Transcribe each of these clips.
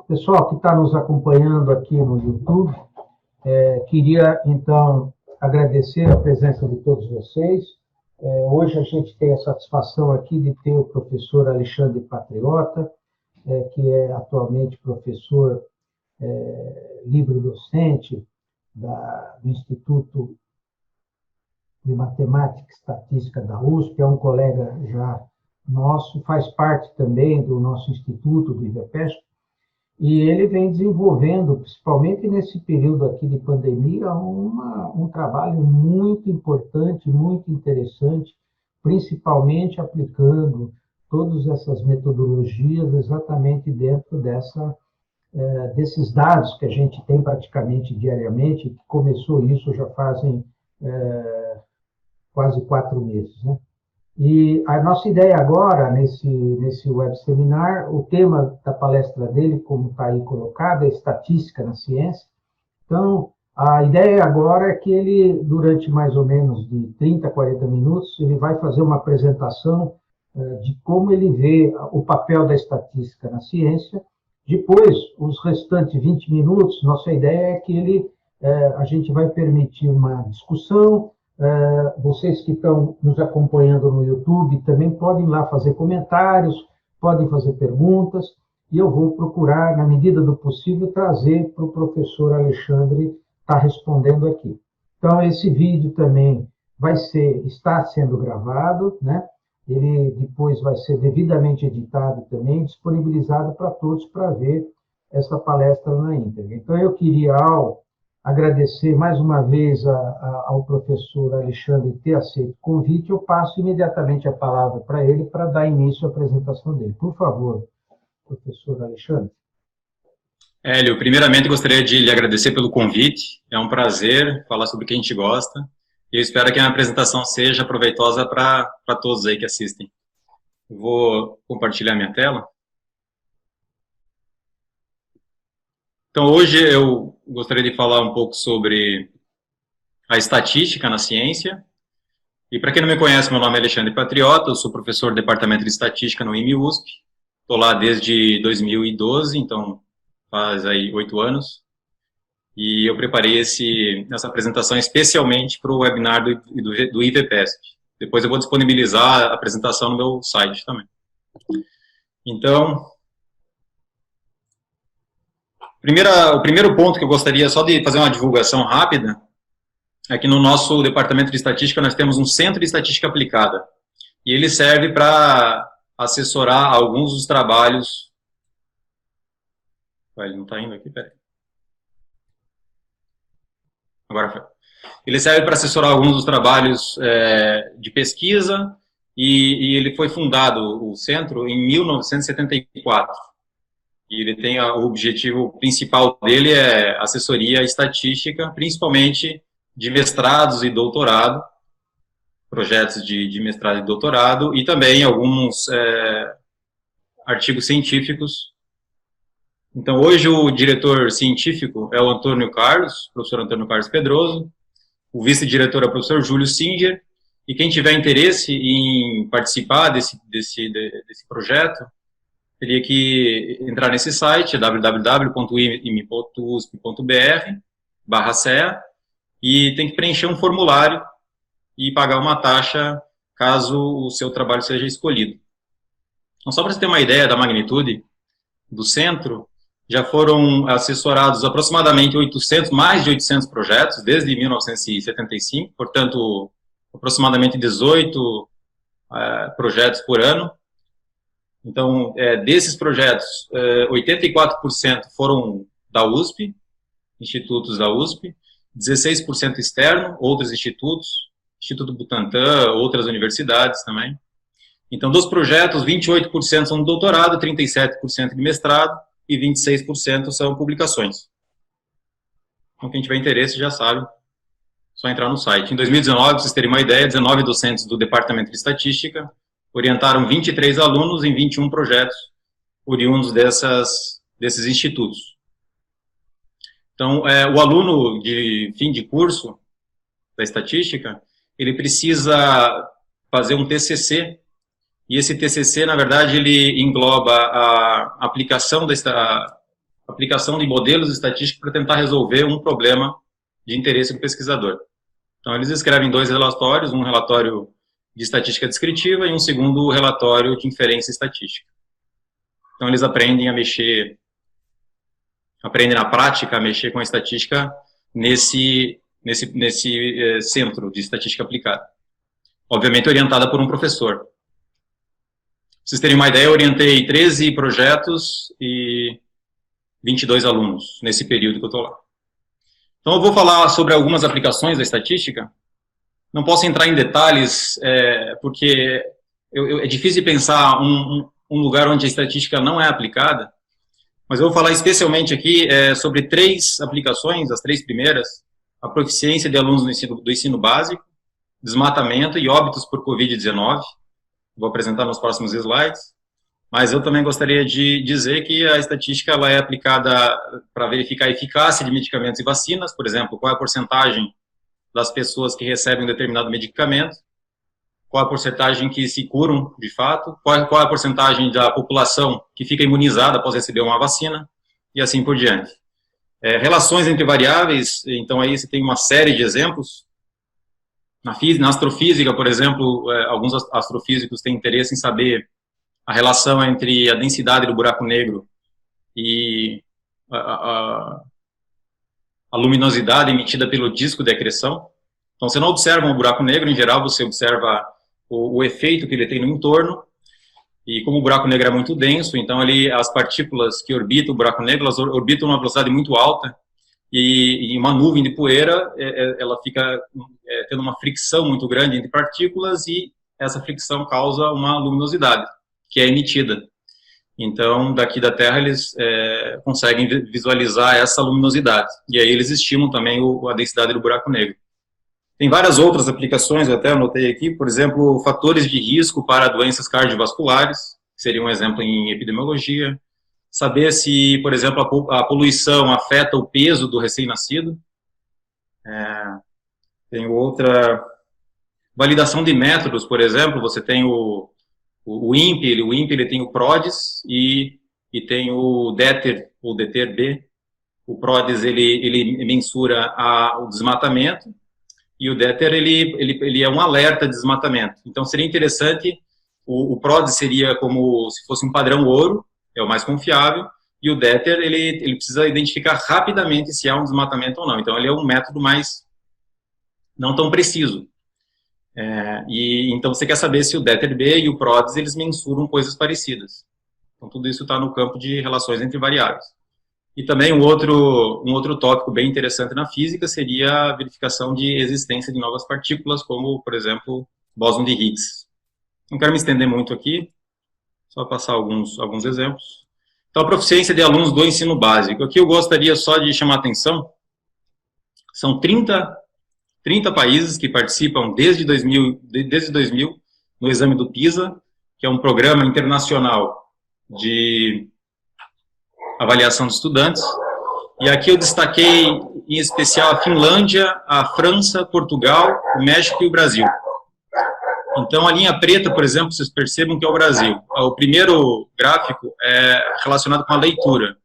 Pessoal que está nos acompanhando aqui no YouTube, queria, então, agradecer a presença de todos vocês. Hoje a gente tem a satisfação aqui de ter o professor Alexandre Patriota, que é atualmente professor livre-docente do Instituto de Matemática e Estatística da USP, é um colega já nosso, faz parte também do nosso instituto, do IVEPESP, e ele vem desenvolvendo, principalmente nesse período aqui de pandemia, um trabalho muito importante, muito interessante, principalmente aplicando todas essas metodologias exatamente dentro desses dados que a gente tem praticamente diariamente, que começou isso já fazem quase 4 meses, né? E a nossa ideia agora, nesse web seminar, o tema da palestra dele, como está aí colocado, é estatística na ciência. Então, a ideia agora é que ele, durante mais ou menos de 30 a 40 minutos, ele vai fazer uma apresentação de como ele vê o papel da estatística na ciência. Depois, os restantes 20 minutos, nossa ideia é que a gente vai permitir uma discussão. Vocês que estão nos acompanhando no YouTube também podem lá fazer comentários, podem fazer perguntas, e eu vou procurar, na medida do possível, trazer para o professor Alexandre estar respondendo aqui. Então, esse vídeo também está sendo gravado, né? Ele depois vai ser devidamente editado também, disponibilizado para todos para ver essa palestra na íntegra. Então, eu queria, agradecer mais uma vez ao professor Alexandre ter aceito o convite. Eu passo imediatamente a palavra para ele para dar início à apresentação dele. Por favor, professor Alexandre. Hélio, primeiramente gostaria de lhe agradecer pelo convite. É um prazer falar sobre o que a gente gosta. E eu espero que a minha apresentação seja proveitosa para todos aí que assistem. Eu vou compartilhar minha tela. Então, hoje eu gostaria de falar um pouco sobre a estatística na ciência. E para quem não me conhece, meu nome é Alexandre Patriota, eu sou professor do Departamento de Estatística no IME-USP. Estou lá desde 2012, então faz aí 8 anos. E eu preparei essa apresentação especialmente para o webinar do IVEPESP. Depois eu vou disponibilizar a apresentação no meu site também. Então, o primeiro ponto que eu gostaria só de fazer uma divulgação rápida é que no nosso departamento de estatística nós temos um centro de estatística aplicada. E ele serve para assessorar alguns dos trabalhos... Ele não está indo aqui? Peraí. Agora foi. Ele serve para assessorar alguns dos trabalhos de pesquisa e ele foi fundado, o centro, em 1974. E ele tem o objetivo principal dele é assessoria estatística, principalmente de mestrados e doutorado, projetos de mestrado e doutorado, e também alguns artigos científicos. Então, hoje o diretor científico é o Antônio Carlos, professor Antônio Carlos Pedroso, o vice-diretor é o professor Júlio Singer, e quem tiver interesse em participar desse projeto, teria que entrar nesse site, www.ime.usp.br/CEA, e tem que preencher um formulário e pagar uma taxa caso o seu trabalho seja escolhido. Então, só para você ter uma ideia da magnitude do centro, já foram assessorados aproximadamente mais de 800 projetos desde 1975, portanto, aproximadamente 18 projetos por ano. Então, desses projetos, 84% foram da USP, institutos da USP, 16% externo, outros institutos, Instituto Butantan, outras universidades também. Então, dos projetos, 28% são de doutorado, 37% de mestrado e 26% são publicações. Então, quem tiver interesse já sabe, só entrar no site. Em 2019, para vocês terem uma ideia, 19 docentes do Departamento de Estatística orientaram 23 alunos em 21 projetos oriundos desses institutos. Então, o aluno de fim de curso da estatística, ele precisa fazer um TCC, e esse TCC, na verdade, ele engloba a aplicação aplicação de modelos estatísticos para tentar resolver um problema de interesse do pesquisador. Então, eles escrevem 2 relatórios, um relatório de estatística descritiva e um segundo relatório de inferência estatística. Então, eles aprendem na prática a mexer com a estatística nesse centro de estatística aplicada. Obviamente, orientada por um professor. Pra vocês terem uma ideia, eu orientei 13 projetos e 22 alunos nesse período que eu estou lá. Então, eu vou falar sobre algumas aplicações da estatística. Não posso entrar em detalhes, porque é difícil pensar um lugar onde a estatística não é aplicada, mas eu vou falar especialmente aqui sobre 3 aplicações, as 3 primeiras: a proficiência de alunos do ensino básico, desmatamento e óbitos por Covid-19. Vou apresentar nos próximos slides. Mas eu também gostaria de dizer que a estatística ela é aplicada para verificar a eficácia de medicamentos e vacinas, por exemplo, qual é a porcentagem das pessoas que recebem um determinado medicamento, qual é a porcentagem que se curam de fato, qual é a porcentagem da população que fica imunizada após receber uma vacina, e assim por diante. Relações entre variáveis, então aí você tem uma série de exemplos. Na astrofísica, por exemplo, alguns astrofísicos têm interesse em saber a relação entre a densidade do buraco negro e a luminosidade emitida pelo disco de acreção. Então, você não observa um buraco negro, em geral, você observa o efeito que ele tem no entorno, e como o buraco negro é muito denso, então as partículas que orbitam o buraco negro, elas orbitam a uma velocidade muito alta, e uma nuvem de poeira, ela fica tendo uma fricção muito grande entre partículas, e essa fricção causa uma luminosidade, que é emitida. Então, daqui da Terra, eles conseguem visualizar essa luminosidade. E aí eles estimam também a densidade do buraco negro. Tem várias outras aplicações, eu até anotei aqui, por exemplo, fatores de risco para doenças cardiovasculares, que seria um exemplo em epidemiologia. Saber se, por exemplo, a poluição afeta o peso do recém-nascido. Tem outra... Validação de métodos, por exemplo, você tem o INPE, ele tem o PRODES e tem o DETER, ou DETER-B. O PRODES, ele mensura o desmatamento, e o DETER, ele é um alerta de desmatamento. Então, seria interessante, o PRODES seria como se fosse um padrão ouro, é o mais confiável, e o DETER, ele precisa identificar rapidamente se há um desmatamento ou não. Então, ele é um método mais não tão preciso. Então, você quer saber se o DETER-B e o PRODES, eles mensuram coisas parecidas. Então, tudo isso está no campo de relações entre variáveis. E também um outro tópico bem interessante na física seria a verificação de existência de novas partículas, como, por exemplo, bóson de Higgs. Não quero me estender muito aqui, só passar alguns exemplos. Então, a proficiência de alunos do ensino básico. Aqui eu gostaria só de chamar a atenção. São 30 países que participam desde 2000 no exame do PISA, que é um programa internacional de avaliação de estudantes. E aqui eu destaquei em especial a Finlândia, a França, Portugal, o México e o Brasil. Então, a linha preta, por exemplo, vocês percebam que é o Brasil. O primeiro gráfico é relacionado com a leitura.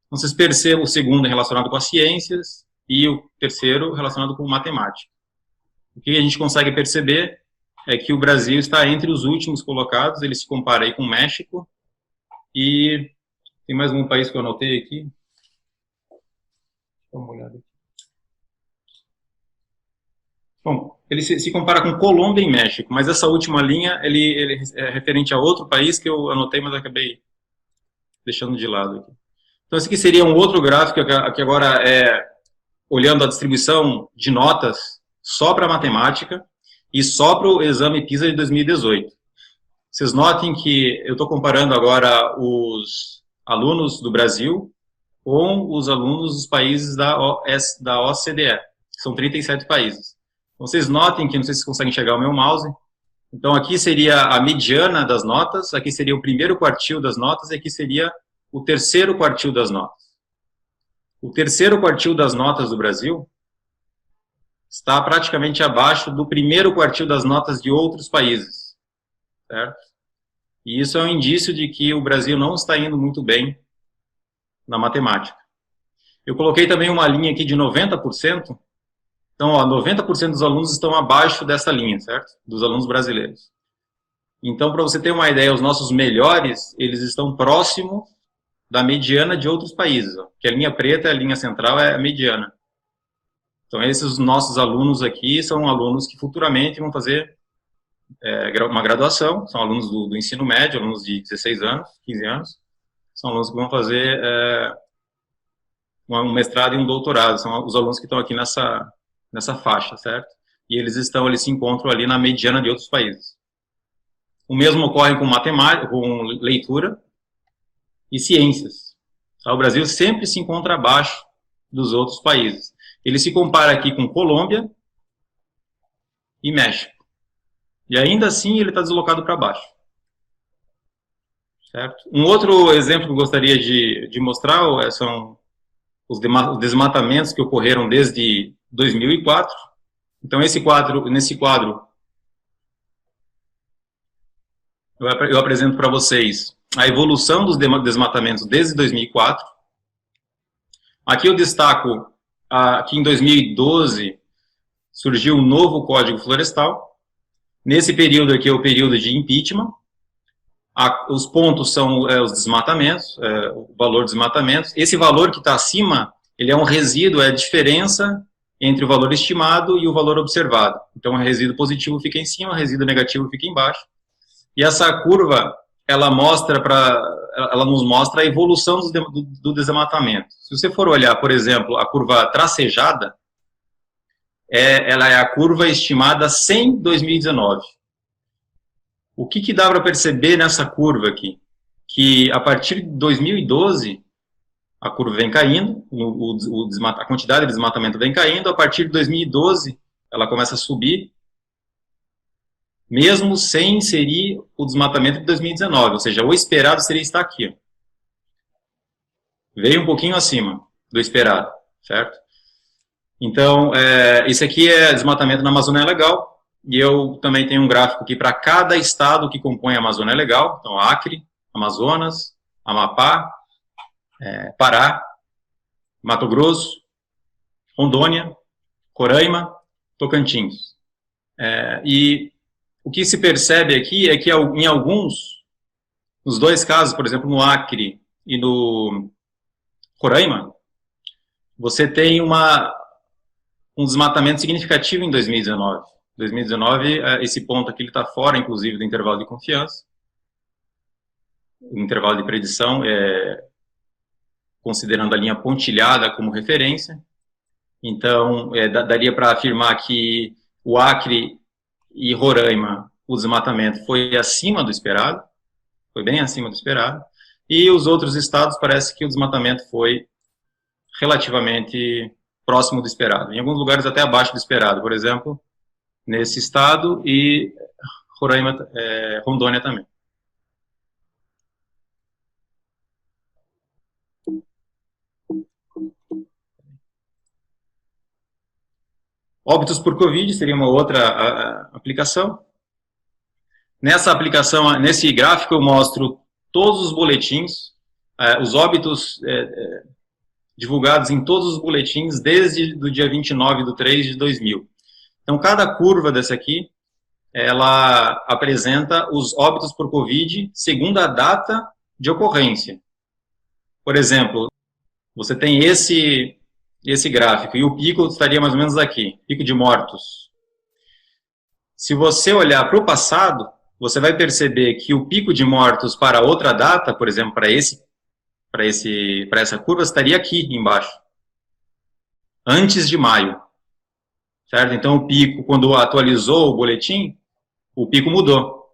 Então, vocês percebam o segundo é relacionado com as ciências e o terceiro relacionado com matemática. O que a gente consegue perceber é que o Brasil está entre os últimos colocados, ele se compara aí com o México, e tem mais um país que eu anotei aqui. Dá uma olhada aqui. Bom, ele se compara com Colômbia e México, mas essa última linha, ele é referente a outro país que eu anotei, mas acabei deixando de lado aqui. Então, esse aqui seria um outro gráfico, que agora olhando a distribuição de notas só para matemática e só para o exame PISA de 2018. Vocês notem que eu estou comparando agora os alunos do Brasil com os alunos dos países da OCDE, que são 37 países. Então, vocês notem que, não sei se vocês conseguem enxergar o meu mouse, então aqui seria a mediana das notas, aqui seria o primeiro quartil das notas, e aqui seria o terceiro quartil das notas. O terceiro quartil das notas do Brasil está praticamente abaixo do primeiro quartil das notas de outros países, certo? E isso é um indício de que o Brasil não está indo muito bem na matemática. Eu coloquei também uma linha aqui de 90%. Então, ó, 90% dos alunos estão abaixo dessa linha, certo? Dos alunos brasileiros. Então, para você ter uma ideia, os nossos melhores, eles estão próximo da mediana de outros países. Ó, que a linha preta, a linha central, é a mediana. Então, esses nossos alunos aqui são alunos que futuramente vão fazer uma graduação, são alunos do ensino médio, alunos de 16 anos, 15 anos, são alunos que vão fazer um mestrado e um doutorado, são os alunos que estão aqui nessa faixa, certo? E eles se encontram ali na mediana de outros países. O mesmo ocorre com matemática, com leitura e ciências. Tá? O Brasil sempre se encontra abaixo dos outros países. Ele se compara aqui com Colômbia e México. E ainda assim ele está deslocado para baixo. Certo? Um outro exemplo que eu gostaria de mostrar são os desmatamentos que ocorreram desde 2004. Então, nesse quadro, eu apresento para vocês a evolução dos desmatamentos desde 2004. Aqui eu destaco que em 2012 surgiu um novo Código Florestal. Nesse período aqui é o período de impeachment. Os pontos são os desmatamentos, o valor dos desmatamentos. Esse valor que está acima, ele é um resíduo, é a diferença entre o valor estimado e o valor observado. Então, o resíduo positivo fica em cima, o resíduo negativo fica embaixo. E essa curva, ela nos mostra a evolução do desmatamento. Se você for olhar, por exemplo, a curva tracejada, ela é a curva estimada sem 2019. O que dá para perceber nessa curva aqui? Que a partir de 2012, a curva vem caindo, a quantidade de desmatamento vem caindo, a partir de 2012, ela começa a subir, mesmo sem inserir o desmatamento de 2019, ou seja, o esperado seria estar aqui. Ó. Veio um pouquinho acima do esperado, certo? Então, esse aqui é desmatamento na Amazônia Legal, e eu também tenho um gráfico aqui para cada estado que compõe a Amazônia Legal, então Acre, Amazonas, Amapá, Pará, Mato Grosso, Rondônia, Roraima, Tocantins. E o que se percebe aqui é que em nos dois casos, por exemplo, no Acre e no Roraima, você tem um desmatamento significativo em 2019. 2019, esse ponto aqui está fora, inclusive, do intervalo de confiança. O intervalo de predição considerando a linha pontilhada como referência. Então, daria para afirmar que o Acre e Roraima, o desmatamento foi acima do esperado, foi bem acima do esperado, e os outros estados parece que o desmatamento foi relativamente próximo do esperado, em alguns lugares até abaixo do esperado, por exemplo, nesse estado e Roraima, Rondônia também. Óbitos por Covid seria uma outra aplicação. Nessa aplicação, nesse gráfico, eu mostro todos os boletins, os óbitos divulgados em todos os boletins desde o dia 29/3/2000. Então, cada curva dessa aqui, ela apresenta os óbitos por Covid segundo a data de ocorrência. Por exemplo, você tem esse gráfico, e o pico estaria mais ou menos aqui, pico de mortos. Se você olhar para o passado, você vai perceber que o pico de mortos para outra data, por exemplo, para essa curva, estaria aqui embaixo, antes de maio. Certo? Então, o pico, quando atualizou o boletim, o pico mudou.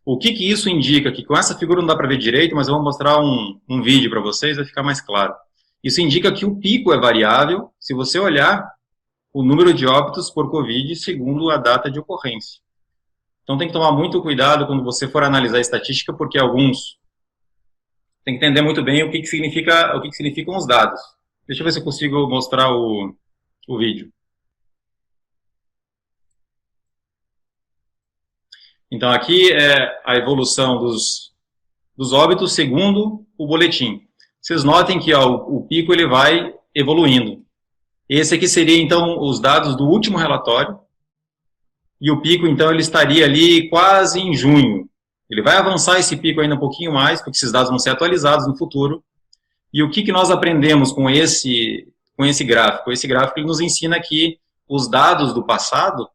O que isso indica? Que com essa figura não dá para ver direito, mas eu vou mostrar um vídeo para vocês, vai ficar mais claro. Isso indica que o pico é variável se você olhar o número de óbitos por Covid segundo a data de ocorrência. Então tem que tomar muito cuidado quando você for analisar a estatística, porque alguns tem que entender muito bem o que significam os dados. Deixa eu ver se eu consigo mostrar o vídeo. Então aqui é a evolução dos óbitos segundo o boletim. vocês notem que ó, o pico ele vai evoluindo. Esse aqui seria, então, os dados do último relatório, e o pico, então, ele estaria ali quase em junho. Ele vai avançar esse pico ainda um pouquinho mais, porque esses dados vão ser atualizados no futuro. E o que nós aprendemos com esse gráfico? Esse gráfico ele nos ensina que os dados do passado,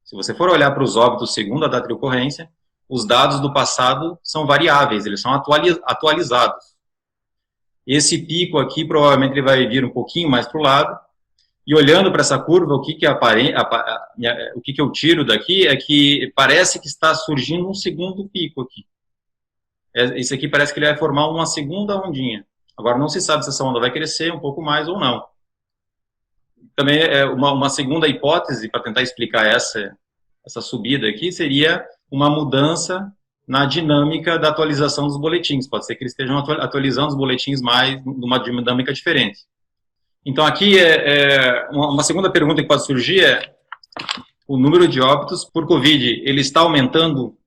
se você for olhar para os óbitos segundo a data de ocorrência, os dados do passado são variáveis, eles são atualizados. Esse pico aqui, provavelmente, ele vai vir um pouquinho mais para o lado, e olhando para essa curva, o que eu tiro daqui é que parece que está surgindo um segundo pico aqui. Esse aqui parece que ele vai formar uma segunda ondinha. Agora, não se sabe se essa onda vai crescer um pouco mais ou não. Também, uma segunda hipótese para tentar explicar essa subida aqui seria uma mudança na dinâmica da atualização dos boletins. Pode ser que eles estejam atualizando os boletins mais numa dinâmica diferente. Então, aqui, uma segunda pergunta que pode surgir é o número de óbitos por Covid, ele está aumentando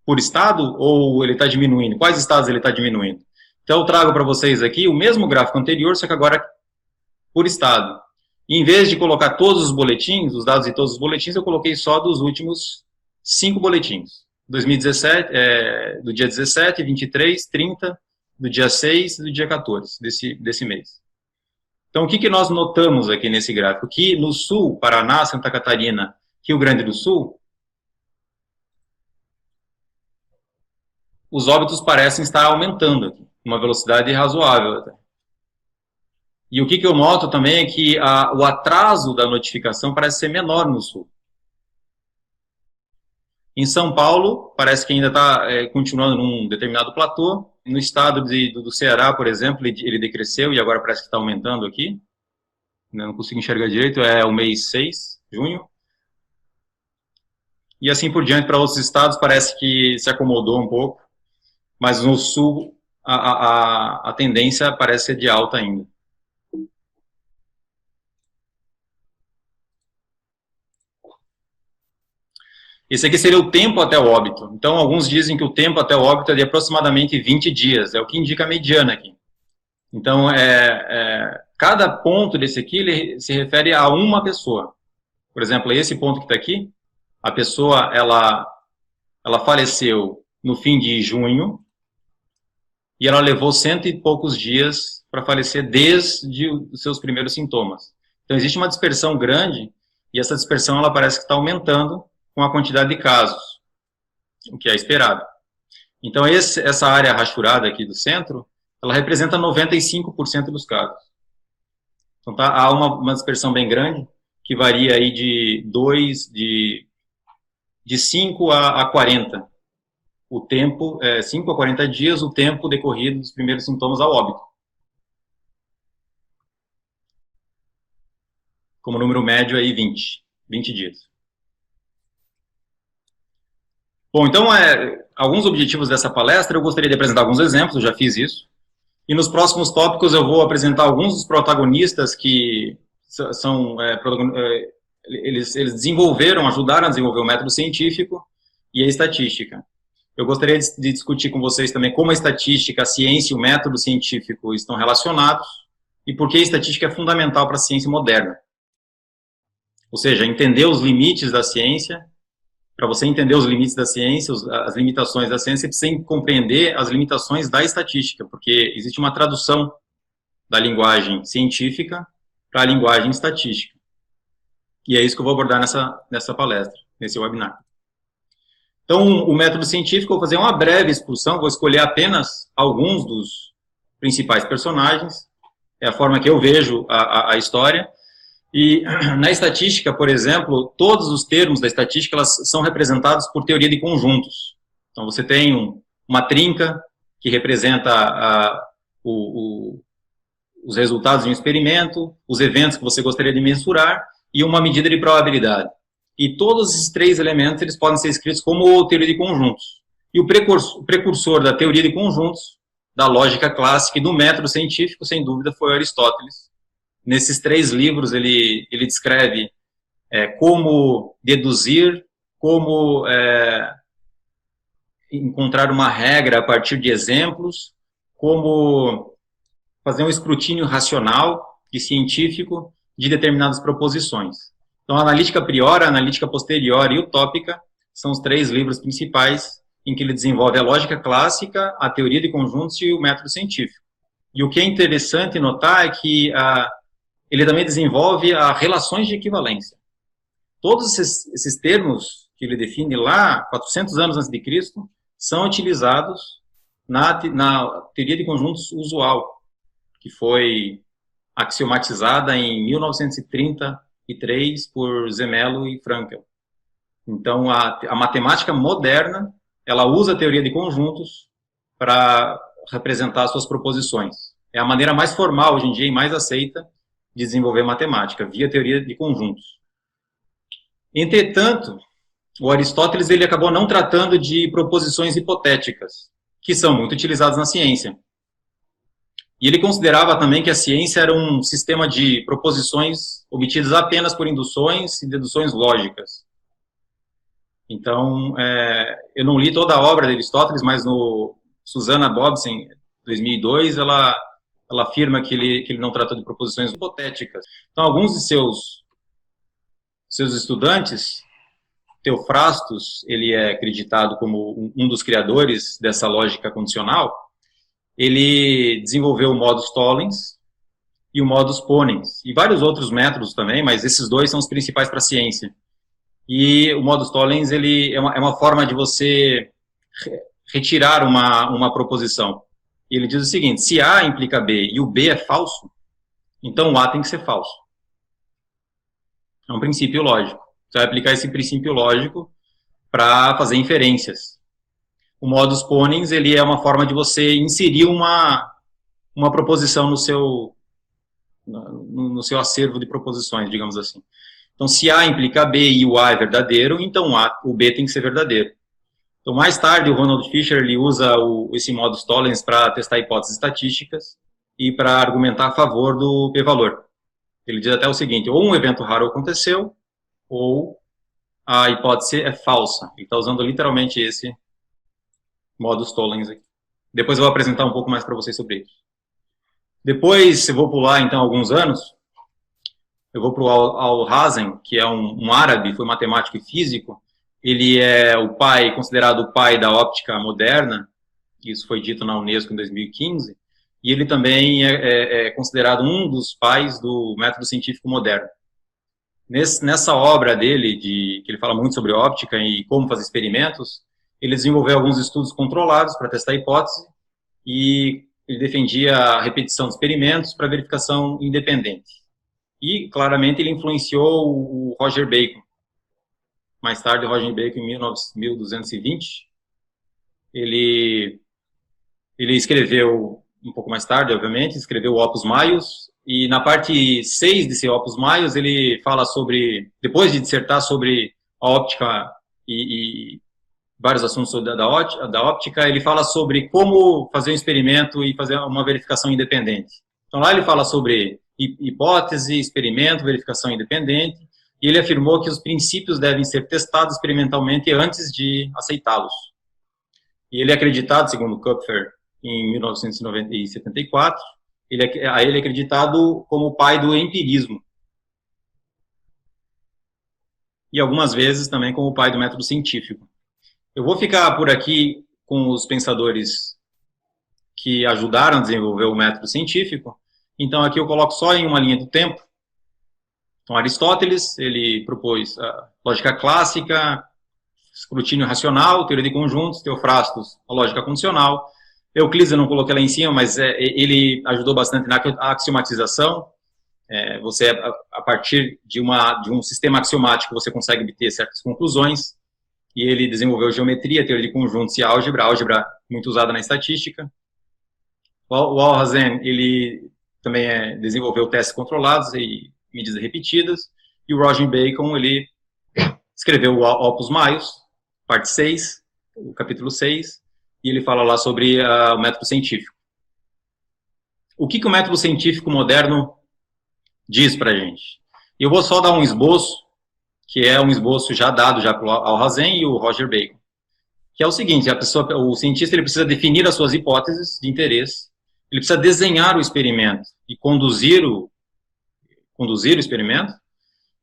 por estado ou ele está diminuindo? Quais estados ele está diminuindo? Então, eu trago para vocês aqui o mesmo gráfico anterior, só que agora por estado. E, em vez de colocar todos os boletins, os dados de todos os boletins, eu coloquei só dos últimos 5 boletins. 2017, do dia 17, 23, 30, do dia 6 e do dia 14 desse mês. Então, o que nós notamos aqui nesse gráfico? Que no sul, Paraná, Santa Catarina, Rio Grande do Sul, os óbitos parecem estar aumentando aqui, uma velocidade razoável até. E o que eu noto também é que o atraso da notificação parece ser menor no sul. Em São Paulo, parece que ainda está continuando num determinado platô. No estado do Ceará, por exemplo, ele decresceu e agora parece que está aumentando aqui. Não consigo enxergar direito, é o mês 6, junho. E assim por diante, para outros estados, parece que se acomodou um pouco. Mas no sul, a tendência parece ser de alta ainda. Esse aqui seria o tempo até o óbito. Então, alguns dizem que o tempo até o óbito é de aproximadamente 20 dias, é o que indica a mediana aqui. Então, cada ponto desse aqui, ele se refere a uma pessoa. Por exemplo, esse ponto que está aqui, a pessoa, ela faleceu no fim de junho, e ela levou 100 e poucos dias para falecer desde os seus primeiros sintomas. Então, existe uma dispersão grande, e essa dispersão, ela parece que está aumentando com a quantidade de casos, o que é esperado. Então, essa área rachurada aqui do centro, ela representa 95% dos casos. Então, há uma dispersão bem grande, que varia aí de 5 a 40. O tempo, 5 a 40 dias, o tempo decorrido dos primeiros sintomas ao óbito. Como número médio aí, 20 dias. Bom, então, alguns objetivos dessa palestra, eu gostaria de apresentar alguns exemplos, eu já fiz isso. E nos próximos tópicos eu vou apresentar alguns dos protagonistas que eles desenvolveram, ajudaram a desenvolver o método científico e a estatística. Eu gostaria de discutir com vocês também como a estatística, a ciência e o método científico estão relacionados e por que a estatística é fundamental para a ciência moderna. Ou seja, entender os limites da ciência. Para você entender os limites da ciência, as limitações da ciência, você precisa compreender as limitações da estatística, porque existe uma tradução da linguagem científica para a linguagem estatística. E é isso que eu vou abordar nessa palestra, nesse webinar. Então, o método científico, eu vou fazer uma breve excursão, vou escolher apenas alguns dos principais personagens, é a forma que eu vejo a história. E na estatística, por exemplo, todos os termos da estatística elas são representados por teoria de conjuntos. Então, você tem uma trinca, que representa os resultados de um experimento, os eventos que você gostaria de mensurar, e uma medida de probabilidade. E todos esses 3 elementos eles podem ser escritos como teoria de conjuntos. E o precursor da teoria de conjuntos, da lógica clássica e do método científico, sem dúvida, foi Aristóteles. Nesses 3 livros, ele descreve como deduzir, como encontrar uma regra a partir de exemplos, como fazer um escrutínio racional e científico de determinadas proposições. Então, a analítica priori, a analítica posterior e utópica são os 3 livros principais em que ele desenvolve a lógica clássica, a teoria de conjuntos e o método científico. E o que é interessante notar é que ele também desenvolve as relações de equivalência. Todos esses termos que ele define lá, 400 anos antes de Cristo, são utilizados na teoria de conjuntos usual, que foi axiomatizada em 1933 por Zermelo e Fraenkel. Então, a matemática moderna, ela usa a teoria de conjuntos para representar suas proposições. É a maneira mais formal, hoje em dia, e mais aceita de desenvolver matemática, via teoria de conjuntos. Entretanto, o Aristóteles ele acabou não tratando de proposições hipotéticas, que são muito utilizadas na ciência. E ele considerava também que a ciência era um sistema de proposições obtidas apenas por induções e deduções lógicas. Então, eu não li toda a obra de Aristóteles, mas no Susanna Bobson, 2002, ela afirma que ele não tratou de proposições hipotéticas. Então, alguns de seus estudantes, Theophrastus, ele é acreditado como um dos criadores dessa lógica condicional. Ele desenvolveu o modus tollens e o modus ponens, e vários outros métodos também, mas esses 2 são os principais para a ciência. E o modus tollens ele é uma forma de você retirar uma proposição. E ele diz o seguinte: se A implica B e o B é falso, então o A tem que ser falso. É um princípio lógico. Você vai aplicar esse princípio lógico para fazer inferências. O modus ponens ele é uma forma de você inserir uma proposição no seu acervo de proposições, digamos assim. Então, se A implica B e o A é verdadeiro, então o B tem que ser verdadeiro. Então, mais tarde, o Ronald Fisher ele usa esse modus tollens para testar hipóteses estatísticas e para argumentar a favor do p-valor. Ele diz até o seguinte: ou um evento raro aconteceu, ou a hipótese é falsa. Ele está usando literalmente esse modus tollens aqui. Depois eu vou apresentar um pouco mais para vocês sobre isso. Depois, eu vou pular, então, alguns anos. Eu vou para o Al-Hazen, que é um árabe, foi matemático e físico. Ele é considerado o pai da óptica moderna. Isso foi dito na Unesco em 2015. E ele também é considerado um dos pais do método científico moderno. Nessa obra dele, que ele fala muito sobre óptica e como fazer experimentos, ele desenvolveu alguns estudos controlados para testar a hipótese e ele defendia a repetição de experimentos para verificação independente. E, claramente, ele influenciou o Roger Bacon. Mais tarde, o Roger Bacon, em 1220, ele escreveu, um pouco mais tarde, obviamente, escreveu o Opus Maius, e na parte 6 desse Opus Maius, ele fala sobre, depois de dissertar sobre a óptica e vários assuntos da óptica, ele fala sobre como fazer um experimento e fazer uma verificação independente. Então, lá ele fala sobre hipótese, experimento, verificação independente, e ele afirmou que os princípios devem ser testados experimentalmente antes de aceitá-los. E ele é acreditado, segundo Kupfer, em 1974, ele é acreditado como o pai do empirismo. E algumas vezes também como o pai do método científico. Eu vou ficar por aqui com os pensadores que ajudaram a desenvolver o método científico. Então, aqui eu coloco só em uma linha do tempo. Então, Aristóteles, ele propôs a lógica clássica, escrutínio racional, teoria de conjuntos, Theophrastus, a lógica condicional. Euclides eu não coloquei lá em cima, mas ele ajudou bastante na axiomatização. Você, a partir de um sistema axiomático, você consegue obter certas conclusões. E ele desenvolveu geometria, teoria de conjuntos e álgebra muito usada na estatística. O Al-Hazen, ele também desenvolveu testes controlados e medidas repetidas. E o Roger Bacon, ele escreveu o Opus Maius, parte 6, o capítulo 6, e ele fala lá sobre o método científico. O que o método científico moderno diz para a gente? Eu vou só dar um esboço, que é um esboço já dado já pelo Al-Hazen e o Roger Bacon, que é o seguinte: o cientista ele precisa definir as suas hipóteses de interesse ele precisa desenhar o experimento e conduzir o experimento,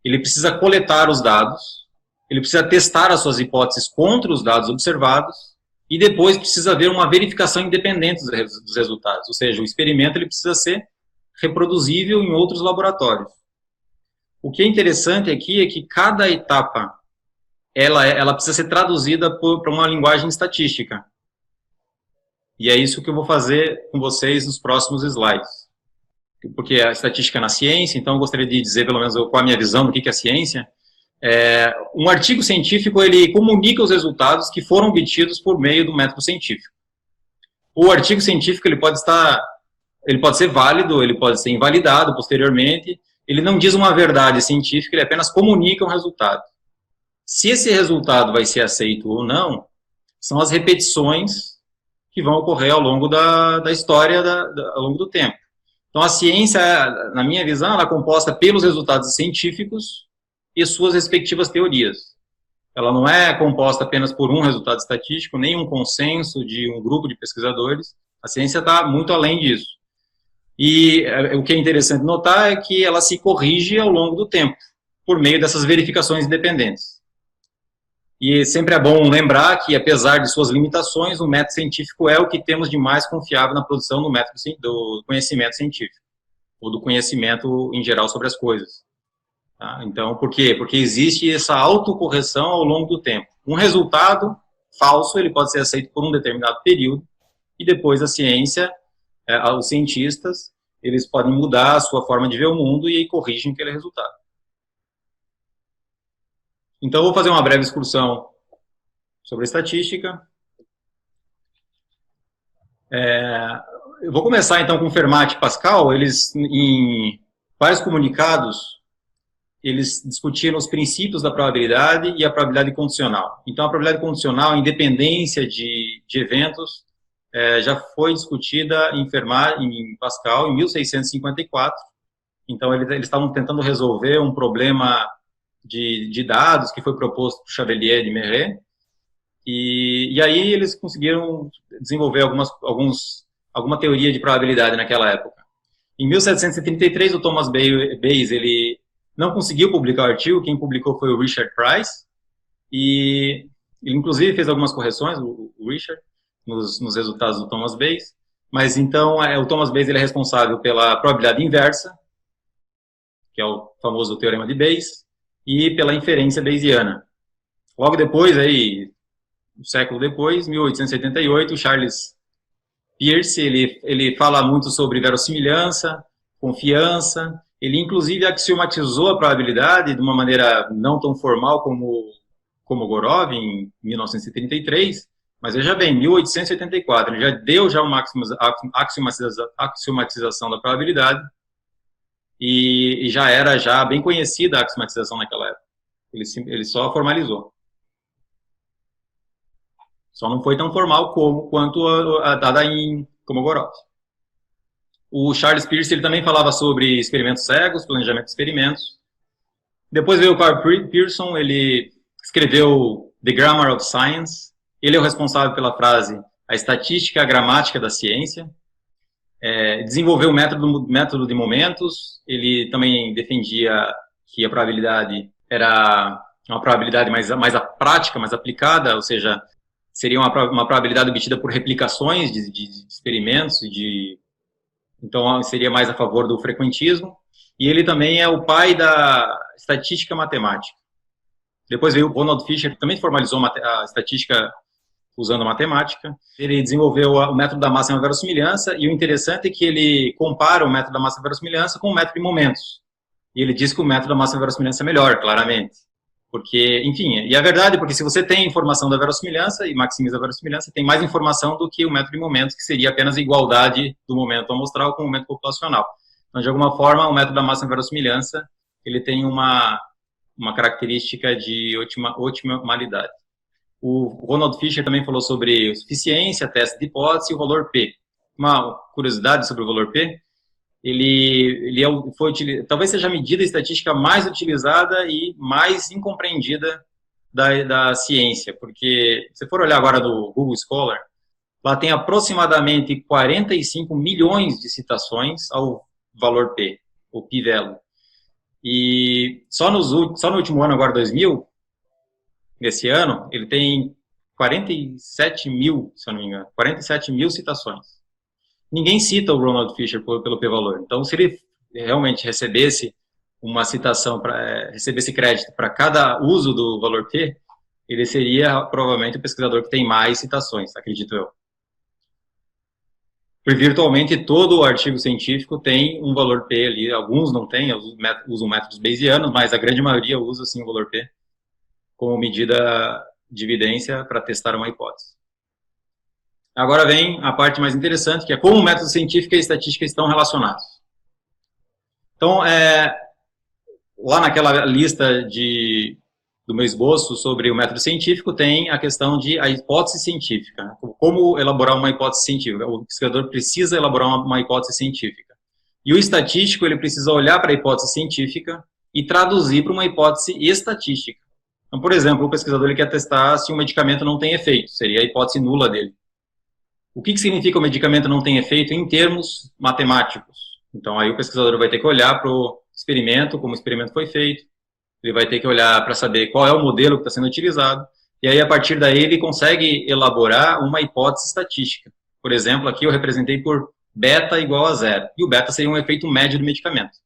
ele precisa coletar os dados, ele precisa testar as suas hipóteses contra os dados observados, e depois precisa haver uma verificação independente dos resultados, ou seja, o experimento ele precisa ser reproduzível em outros laboratórios. O que é interessante aqui é que cada etapa ela precisa ser traduzida para uma linguagem estatística. E é isso que eu vou fazer com vocês nos próximos slides. Porque a estatística é na ciência, então eu gostaria de dizer, pelo menos, qual a minha visão do que é a ciência. Um artigo científico, ele comunica os resultados que foram obtidos por meio do método científico. O artigo científico, ele pode ser válido, ele pode ser invalidado posteriormente, ele não diz uma verdade científica, ele apenas comunica um resultado. Se esse resultado vai ser aceito ou não, são as repetições que vão ocorrer ao longo da história, ao longo do tempo. Então, a ciência, na minha visão, ela é composta pelos resultados científicos e suas respectivas teorias. Ela não é composta apenas por um resultado estatístico, nem um consenso de um grupo de pesquisadores. A ciência está muito além disso. E o que é interessante notar é que ela se corrige ao longo do tempo, por meio dessas verificações independentes. E sempre é bom lembrar que, apesar de suas limitações, o método científico é o que temos de mais confiável na produção do conhecimento científico, ou do conhecimento em geral sobre as coisas. Tá? Então, por quê? Porque existe essa autocorreção ao longo do tempo. Um resultado falso, ele pode ser aceito por um determinado período, e depois a ciência, os cientistas, eles podem mudar a sua forma de ver o mundo e aí corrigem aquele resultado. Então, eu vou fazer uma breve excursão sobre a estatística. Eu vou começar, então, com Fermat e Pascal. Eles, em vários comunicados, eles discutiram os princípios da probabilidade e a probabilidade condicional. Então, a probabilidade condicional, a independência de eventos, já foi discutida em Fermat, em Pascal, em 1654. Então, eles estavam tentando resolver um problema de dados que foi proposto por Chavelier de Méret, e aí eles conseguiram desenvolver alguma teoria de probabilidade naquela época. Em 1733, o Thomas Bayes ele não conseguiu publicar o artigo, quem publicou foi o Richard Price, e ele inclusive fez algumas correções, o Richard, nos resultados do Thomas Bayes, mas então o Thomas Bayes ele é responsável pela probabilidade inversa, que é o famoso teorema de Bayes, e pela inferência bayesiana. Logo depois, aí, um século depois, 1878, o Charles Peirce, ele fala muito sobre verossimilhança, confiança, ele inclusive axiomatizou a probabilidade de uma maneira não tão formal como Gorov, em 1933, mas veja bem, 1884, ele já deu uma axiomatização da probabilidade, e já era bem conhecida a axiomatização naquela época. Ele só formalizou. Só não foi tão formal quanto a dada em Kolmogorov. O Charles Peirce ele também falava sobre experimentos cegos, planejamento de experimentos. Depois veio o Carl Pearson, ele escreveu The Grammar of Science. Ele é o responsável pela frase a estatística e a gramática da ciência. Desenvolveu o método de momentos. Ele também defendia que a probabilidade era uma probabilidade mais prática, mais aplicada, ou seja, seria uma probabilidade obtida por replicações de experimentos, então seria mais a favor do frequentismo. E ele também é o pai da estatística matemática. Depois veio o Ronald Fisher, que também formalizou a estatística usando a matemática. Ele desenvolveu o método da máxima verossimilhança, e o interessante é que ele compara o método da máxima verossimilhança com o método de momentos. E ele diz que o método da máxima verossimilhança é melhor, claramente. Porque, enfim, e é verdade, porque se você tem informação da verossimilhança e maximiza a verossimilhança, tem mais informação do que o método de momentos, que seria apenas a igualdade do momento amostral com o momento populacional. Então, de alguma forma, o método da máxima verossimilhança, ele tem uma característica de otimalidade. O Ronald Fisher também falou sobre suficiência, teste de hipótese e o valor P. Uma curiosidade sobre o valor P, talvez seja a medida estatística mais utilizada e mais incompreendida da ciência, porque se for olhar agora do Google Scholar, lá tem aproximadamente 45 milhões de citações ao valor P, o p-value. E só no último ano, agora 2000, nesse ano, ele tem 47 mil, se eu não me engano, 47 mil citações. Ninguém cita o Ronald Fisher pelo p-valor. Então, se ele realmente recebesse uma citação, recebesse crédito para cada uso do valor P, ele seria provavelmente o pesquisador que tem mais citações, acredito eu. Virtualmente todo o artigo científico tem um valor P ali, alguns não têm, usam métodos bayesianos, mas a grande maioria usa sim o valor P como medida de evidência para testar uma hipótese. Agora vem a parte mais interessante, que é como o método científico e a estatística estão relacionados. Então, lá naquela lista do meu esboço sobre o método científico, tem a questão de a hipótese científica. Né? Como elaborar uma hipótese científica? O pesquisador precisa elaborar uma hipótese científica. E o estatístico, ele precisa olhar para a hipótese científica e traduzir para uma hipótese estatística. Então, por exemplo, o pesquisador ele quer testar se um medicamento não tem efeito, seria a hipótese nula dele. O que significa o medicamento não tem efeito em termos matemáticos? Então, aí o pesquisador vai ter que olhar para o experimento, como o experimento foi feito, ele vai ter que olhar para saber qual é o modelo que está sendo utilizado, e aí, a partir daí, ele consegue elaborar uma hipótese estatística. Por exemplo, aqui eu representei por beta igual a 0, e o beta seria um efeito médio do medicamento.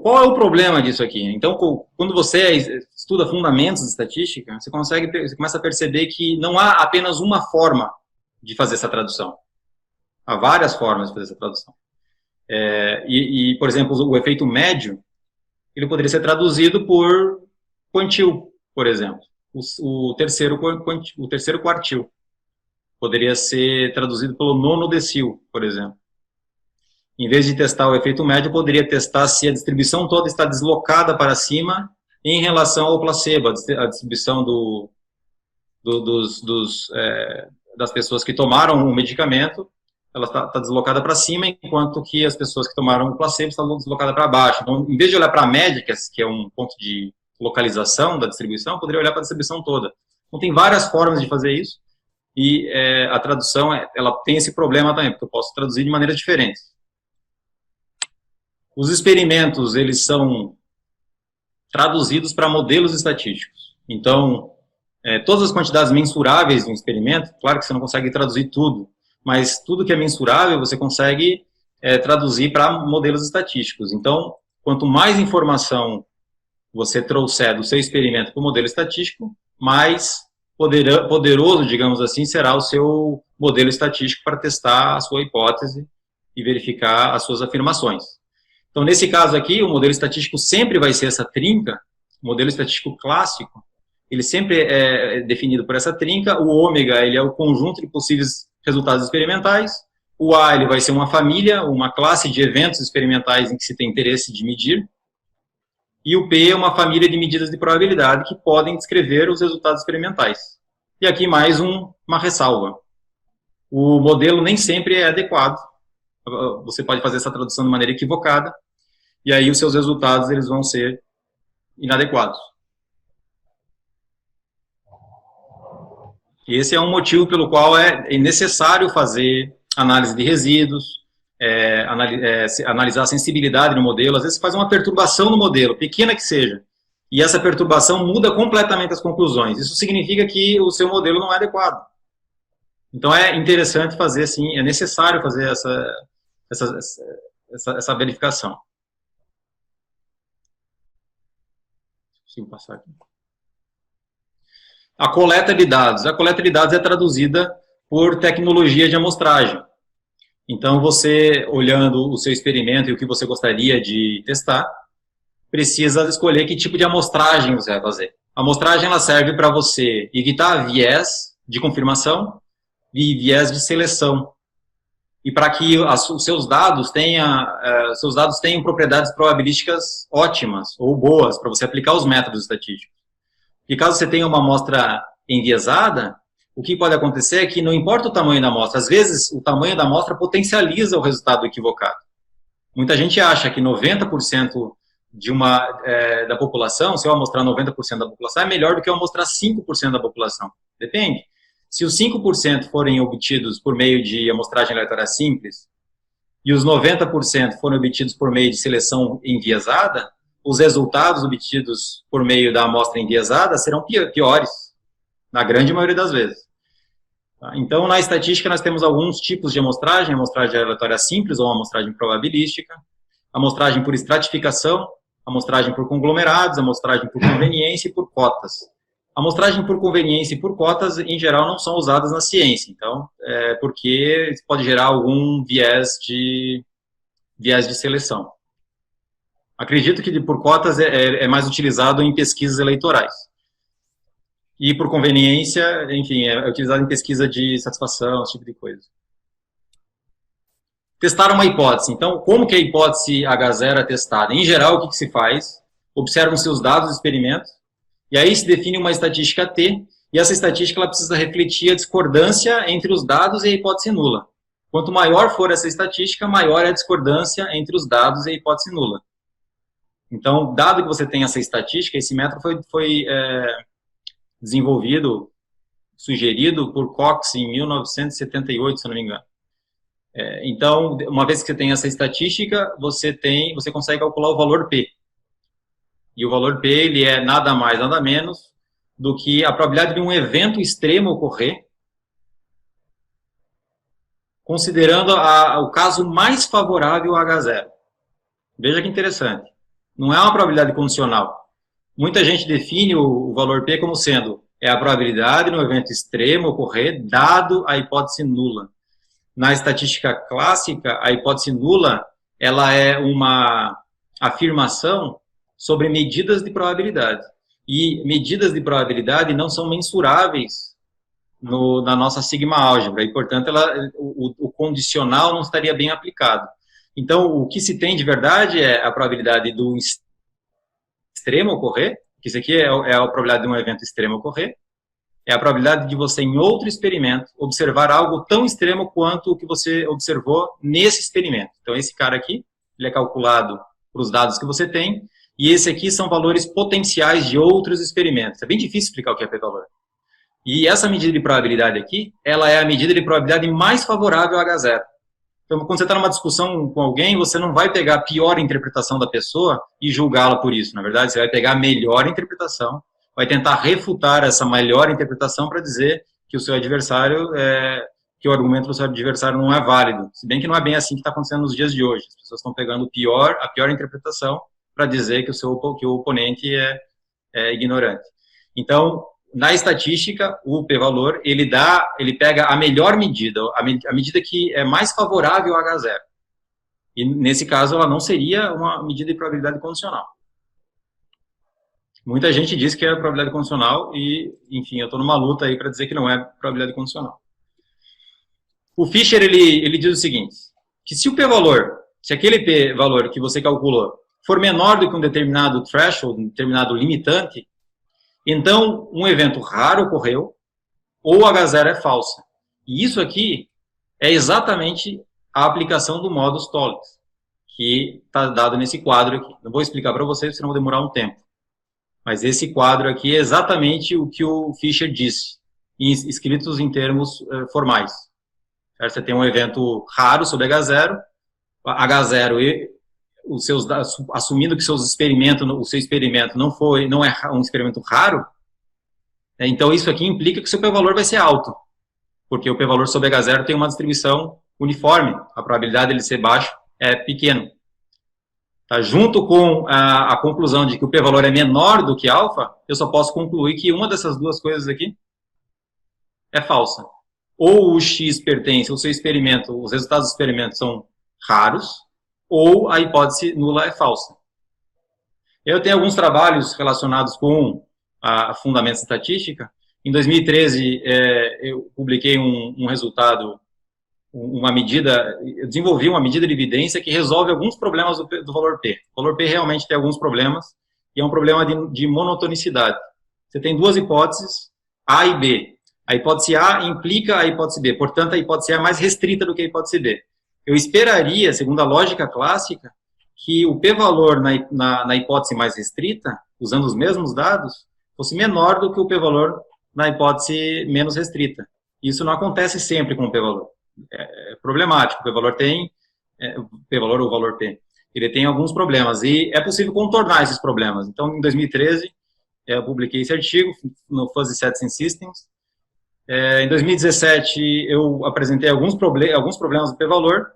Qual é o problema disso aqui? Então, quando você estuda fundamentos de estatística, você começa a perceber que não há apenas uma forma de fazer essa tradução. Há várias formas de fazer essa tradução. Por exemplo, o efeito médio, ele poderia ser traduzido por quantil, por exemplo. O terceiro quartil. Poderia ser traduzido pelo nono decil, por exemplo. Em vez de testar o efeito médio, eu poderia testar se a distribuição toda está deslocada para cima em relação ao placebo, a distribuição das pessoas que tomaram o medicamento, ela está deslocada para cima, enquanto que as pessoas que tomaram o placebo estão deslocadas para baixo. Então, em vez de olhar para a média, que é um ponto de localização da distribuição, eu poderia olhar para a distribuição toda. Então, tem várias formas de fazer isso, e a tradução ela tem esse problema também, porque eu posso traduzir de maneiras diferentes. Os experimentos, eles são traduzidos para modelos estatísticos. Então, todas as quantidades mensuráveis de um experimento, claro que você não consegue traduzir tudo, mas tudo que é mensurável você consegue traduzir para modelos estatísticos. Então, quanto mais informação você trouxer do seu experimento para o modelo estatístico, mais poderoso, digamos assim, será o seu modelo estatístico para testar a sua hipótese e verificar as suas afirmações. Então, nesse caso aqui, o modelo estatístico sempre vai ser essa trinca, o modelo estatístico clássico, ele sempre é definido por essa trinca, o ômega, ele é o conjunto de possíveis resultados experimentais, o A, ele vai ser uma família, uma classe de eventos experimentais em que se tem interesse de medir, e o P é uma família de medidas de probabilidade que podem descrever os resultados experimentais. E aqui mais uma ressalva. O modelo nem sempre é adequado. Você pode fazer essa tradução de maneira equivocada, e aí os seus resultados eles vão ser inadequados. Esse é um motivo pelo qual é necessário fazer análise de resíduos, analisar a sensibilidade no modelo. Às vezes faz uma perturbação no modelo, pequena que seja, e essa perturbação muda completamente as conclusões. Isso significa que o seu modelo não é adequado. Então é interessante fazer, sim, é necessário fazer essa verificação. Consigo passar aqui. A coleta de dados. A coleta de dados é traduzida por tecnologia de amostragem. Então, você, olhando o seu experimento e o que você gostaria de testar, precisa escolher que tipo de amostragem você vai fazer. A amostragem ela serve para você evitar viés de confirmação e viés de seleção. E para que os seus dados tenham propriedades probabilísticas ótimas ou boas para você aplicar os métodos estatísticos. E caso você tenha uma amostra enviesada, o que pode acontecer é que não importa o tamanho da amostra, às vezes o tamanho da amostra potencializa o resultado equivocado. Muita gente acha que 90% da população, se eu amostrar 90% da população, é melhor do que eu amostrar 5% da população. Depende. Se os 5% forem obtidos por meio de amostragem aleatória simples e os 90% forem obtidos por meio de seleção enviesada, os resultados obtidos por meio da amostra enviesada serão piores, na grande maioria das vezes. Então, na estatística, nós temos alguns tipos de amostragem aleatória simples ou amostragem probabilística, amostragem por estratificação, amostragem por conglomerados, amostragem por conveniência e por cotas. Amostragem por conveniência e por cotas, em geral, não são usadas na ciência, então, porque isso pode gerar algum viés de seleção. Acredito que por cotas é mais utilizado em pesquisas eleitorais. E por conveniência, enfim, é utilizado em pesquisa de satisfação, esse tipo de coisa. Testar uma hipótese. Então, como que a hipótese H0 é testada? Em geral, o que se faz? Observam-se os dados do experimento, e aí se define uma estatística T, e essa estatística ela precisa refletir a discordância entre os dados e a hipótese nula. Quanto maior for essa estatística, maior é a discordância entre os dados e a hipótese nula. Então, dado que você tem essa estatística, esse método foi desenvolvido, sugerido por Cox em 1978, se eu não me engano. Então, uma vez que você tem essa estatística, você consegue calcular o valor P. E o valor P, ele é nada mais, nada menos do que a probabilidade de um evento extremo ocorrer, considerando o caso mais favorável a H0. Veja que interessante. Não é uma probabilidade condicional. Muita gente define o valor P como sendo a probabilidade de um evento extremo ocorrer dado a hipótese nula. Na estatística clássica, a hipótese nula ela é uma afirmação sobre medidas de probabilidade. E medidas de probabilidade não são mensuráveis na nossa sigma-álgebra, e, portanto, o condicional não estaria bem aplicado. Então, o que se tem de verdade é a probabilidade do extremo ocorrer, que isso aqui é a probabilidade de um evento extremo ocorrer, é a probabilidade de você, em outro experimento, observar algo tão extremo quanto o que você observou nesse experimento. Então, esse cara aqui, ele é calculado para os dados que você tem, e esse aqui são valores potenciais de outros experimentos. É bem difícil explicar o que é p-valor. E essa medida de probabilidade aqui, ela é a medida de probabilidade mais favorável a H0. Então, quando você está numa discussão com alguém, você não vai pegar a pior interpretação da pessoa e julgá-la por isso. Na verdade, você vai pegar a melhor interpretação, vai tentar refutar essa melhor interpretação para dizer que o seu adversário, que o argumento do seu adversário não é válido. Se bem que não é bem assim que está acontecendo nos dias de hoje. As pessoas estão pegando a pior interpretação para dizer que o oponente é ignorante. Então, na estatística, o p-valor, ele pega a melhor medida, a medida que é mais favorável a H0. E, nesse caso, ela não seria uma medida de probabilidade condicional. Muita gente diz que é probabilidade condicional e, enfim, eu estou numa luta aí para dizer que não é probabilidade condicional. O Fisher, ele diz o seguinte, que se aquele p-valor que você calculou for menor do que um determinado threshold, um determinado limitante, então um evento raro ocorreu ou H0 é falsa. E isso aqui é exatamente a aplicação do modus tollens, que está dado nesse quadro aqui. Não vou explicar para vocês, senão vou demorar um tempo. Mas esse quadro aqui é exatamente o que o Fisher disse, escritos em termos formais. Certo? Você tem um evento raro sobre H0, assumindo que o seu experimento não é um experimento raro, então isso aqui implica que o seu p-valor vai ser alto, porque o p-valor sobre H0 tem uma distribuição uniforme, a probabilidade de ele ser baixo é pequeno. Tá? Junto com a conclusão de que o p-valor é menor do que alfa, eu só posso concluir que uma dessas duas coisas aqui é falsa. Ou o X pertence ao seu experimento, os resultados do experimento são raros, ou a hipótese nula é falsa. Eu tenho alguns trabalhos relacionados com a fundamentos de estatística. Em 2013, eu publiquei um resultado, eu desenvolvi uma medida de evidência que resolve alguns problemas do valor P. O valor P realmente tem alguns problemas, e é um problema de monotonicidade. Você tem duas hipóteses, A e B. A hipótese A implica a hipótese B, portanto, a hipótese A é mais restrita do que a hipótese B. Eu esperaria, segundo a lógica clássica, que o p-valor na hipótese mais restrita, usando os mesmos dados, fosse menor do que o p-valor na hipótese menos restrita. Isso não acontece sempre com o p-valor. É problemático. O p-valor tem, o p-valor ou o valor p, ele tem alguns problemas, e é possível contornar esses problemas. Então, em 2013, eu publiquei esse artigo no Fuzzy Sets and Systems. Em 2017, eu apresentei alguns problemas do p-valor.